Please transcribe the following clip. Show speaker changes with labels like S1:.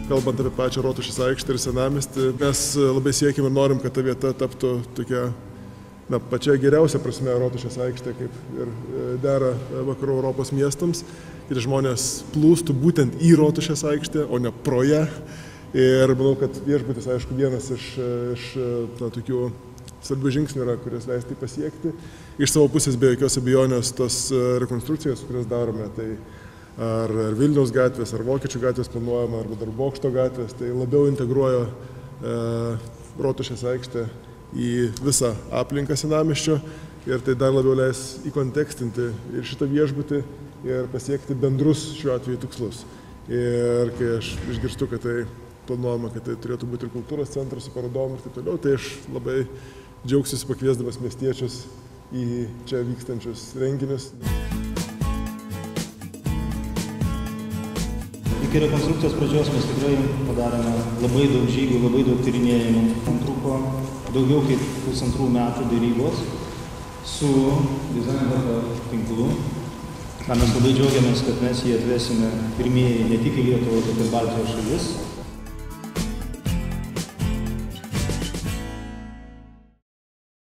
S1: kalbant apie pačią Rotušės aikštę ir senamiestį, mes labai siekim ir norim, kad ta vieta taptų tokia pačia geriausia prasme Rotušės aikštė, kaip ir dera vakarų Europos miestams. Ir žmonės plūstų būtent į Rotušės aikštę, o ne pro ją. Ir manau, kad viešbutis, aišku, vienas iš tokių svarbių žingsnių yra, kuris leis tai pasiekti. Iš savo pusės be jokios abejonės tos rekonstrukcijos, kurias darome, tai ar Vilniaus gatvės, ar Vokiečių gatvės planuojama, arba dar Bokšto gatvės, tai labiau integruoja Rotušės aikštę į visą aplinką senamiesčio ir tai dar labiau leis įkontekstinti ir šitą viešbutį ir pasiekti bendrus šiuo atveju tikslus. Ir kai aš išgirstu, kad tai planuojama, kad tai turėtų būti ir kultūros centras su parodom ir taip toliau, tai aš labai džiaugsiuosi pakviesdamas miestiečius į čia vykstančius renginius.
S2: Iki rekonstrukcijos pradžios mes tikrai padarėme labai daug žygių, labai daug tyrinėjimų. Truko daugiau kaip 1,5 metų derybos su dizaino tinklu. Mes labai džiaugiamės, kad mes jį atvesime pirmieji ne tik į Lietuvą, bet ir Baltijos šalis.